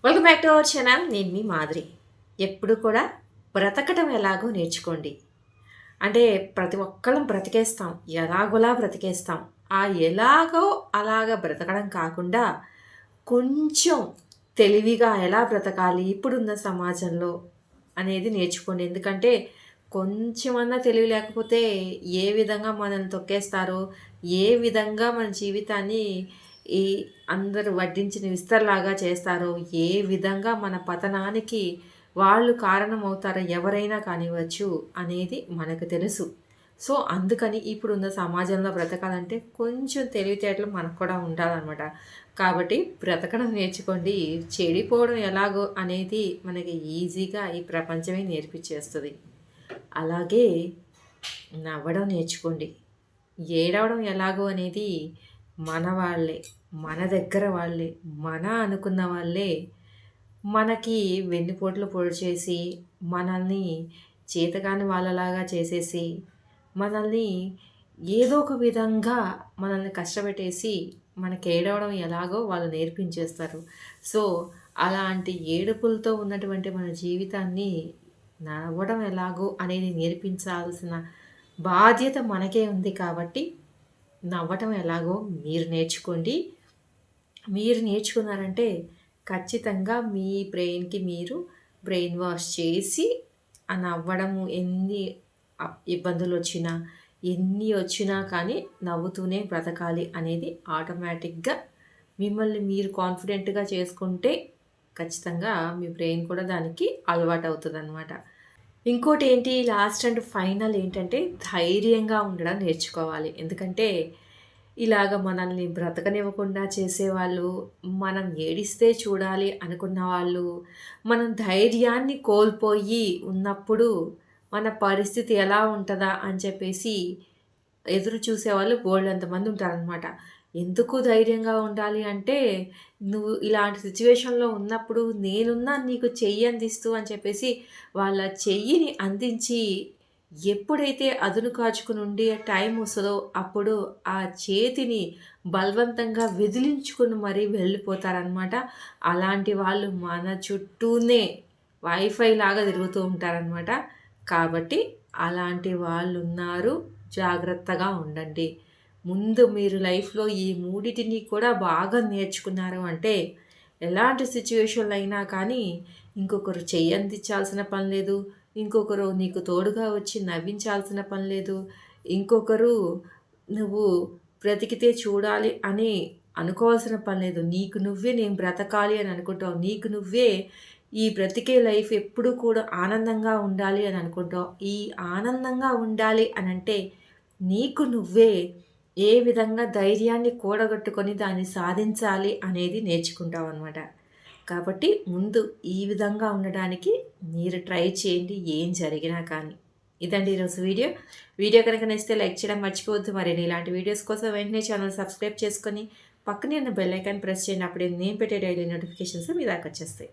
Welcome back to our channel. నేను మీ మాదిరి. ఎప్పుడు కూడా బ్రతకటం ఎలాగో నేర్చుకోండి. అంటే ప్రతి ఒక్కళ్ళం బ్రతికేస్తాం. ఎలాగోలా బ్రతికేస్తాం. ఆ ఎలాగో అలాగా బ్రతకడం కాకుండా కొంచెం తెలివిగా ఎలా బ్రతకాలి ఇప్పుడున్న సమాజంలో అనేది నేర్చుకోండి. ఎందుకంటే కొంచెమన్నా తెలివి లేకపోతే ఏ విధంగా మనల్ని తొక్కేస్తారో, ఏ విధంగా మన జీవితాన్ని ఈ అందరూ వడ్డించిన విస్తరలాగా చేస్తారో, ఏ విధంగా మన పతనానికి వాళ్ళు కారణమవుతారో ఎవరైనా కానివ్వచ్చు అనేది మనకు తెలుసు. సో, అందుకని ఇప్పుడున్న సమాజంలో బ్రతకాలంటే కొంచెం తెలివితేటలు మనకు కూడా ఉండాలనమాట. కాబట్టి బ్రతకడం నేర్చుకోండి. చెడిపోవడం ఎలాగో అనేది మనకి ఈజీగా ఈ ప్రపంచమే నేర్పించేస్తది. అలాగే నవ్వడం నేర్చుకోండి. ఏడవడం ఎలాగో అనేది మన వాళ్ళే, మన దగ్గర వాళ్ళే, మన అనుకున్న వాళ్ళే మనకి వెన్నుపోట్లు పొడిచేసి, మనల్ని చేతకాని వాళ్ళలాగా చేసేసి, మనల్ని ఏదో ఒక విధంగా మనల్ని కష్టపెట్టేసి, మనకి ఏడవడం ఎలాగో వాళ్ళు నేర్పించేస్తారు. సో, అలాంటి ఏడుపులతో ఉన్నటువంటి మన జీవితాన్ని నవ్వడం ఎలాగో అనేది నేర్పించాల్సిన బాధ్యత మనకే ఉంది కాబట్టి, నవ్వటం ఎలాగో మీరు నేర్చుకోండి. మీరు నేర్చుకున్నారంటే ఖచ్చితంగా మీ బ్రెయిన్‌కి మీరు బ్రెయిన్ వాష్ చేసి ఆ నవ్వడము ఎన్ని ఇబ్బందులొచ్చినా, ఎన్ని వచ్చినా కానీ నవ్వుతూనే బ్రతకాలి అనేది ఆటోమేటిక్‌గా మిమ్మల్ని మీరు కాన్ఫిడెంట్‌గా చేసుకుంటే ఖచ్చితంగా మీ బ్రెయిన్ కూడా దానికి అలవాటవుతదనమాట. ఇంకోటేంటి లాస్ట్ అండ్ ఫైనల్ ఏంటంటే ధైర్యంగా ఉండడం నేర్చుకోవాలి. ఎందుకంటే ఇలాగ మనల్ని బ్రతకనివ్వకుండా చేసేవాళ్ళు, మనం ఏడిస్తే చూడాలి అనుకున్న వాళ్ళు, మనం ధైర్యాన్ని కోల్పోయి ఉన్నప్పుడు మన పరిస్థితి ఎలా ఉంటదా అని చెప్పేసి ఎదురు చూసేవాళ్ళు బోలెడంతమంది ఉంటారనమాట. ఎందుకు ధైర్యంగా ఉండాలి అంటే, నువ్వు ఇలాంటి సిట్యుయేషన్‌లో ఉన్నప్పుడు నేనున్నాను నీకు చెయ్యి అందిస్తూ అని చెప్పేసి వాళ్ళ చెయ్యిని అందించి ఎప్పుడైతే అదును కాచుకుని ఉండే టైం వస్తదో అప్పుడు ఆ చేతిని బలవంతంగా విదిలించుకొని మరీ వెళ్ళిపోతారనమాట. అలాంటి వాళ్ళు మన చుట్టూనే వైఫై లాగా తిరుగుతూ ఉంటారనమాట. కాబట్టి అలాంటి వాళ్ళున్నారు. జాగ్రత్తగా ఉండండి. ముందు మీరు లైఫ్‌లో ఈ మూడిటిని కూడా బాగా నేర్చుకున్నారు అంటే, ఎలాంటి సిట్యుయేషన్‌లో అయినా కానీ ఇంకొకరు చెయ్యందించాల్సిన పని లేదు. ఇంకొకరు నీకు తోడుగా వచ్చి నవ్వించాల్సిన పని లేదు. ఇంకొకరు నువ్వు బ్రతికితే చూడాలి అని అనుకోవాల్సిన పని లేదు. నీకు నువ్వే నేను బ్రతకాలి అని అనుకుంటావు. నీకు నువ్వే ఈ బ్రతికే లైఫ్ ఎప్పుడూ కూడా ఆనందంగా ఉండాలి అని అనుకుంటావు. ఈ ఆనందంగా ఉండాలి అనంటే నీకు నువ్వే ఏ విధంగా ధైర్యాన్ని కూడగట్టుకొని దాన్ని సాధించాలి అనేది నేర్చుకుంటావనమాట. కాబట్టి ముందు ఈ విధంగా ఉండడానికి మీరు ట్రై చేయండి ఏం జరిగినా కానీ. ఇదండి ఈరోజు వీడియో. వీడియో కనుక నచ్చితే లైక్ చేయడం మర్చిపోవద్దు. మరిన్ని ఇలాంటి వీడియోస్ కోసం వెంటనే ఛానల్ సబ్స్క్రైబ్ చేసుకొని పక్కనే ఉన్న బెల్ ఐకాన్ ప్రెస్ చేయండి. అప్పుడే నేను పెట్టే డైలీ నోటిఫికేషన్స్ మీ దాకా వచ్చేస్తాయి.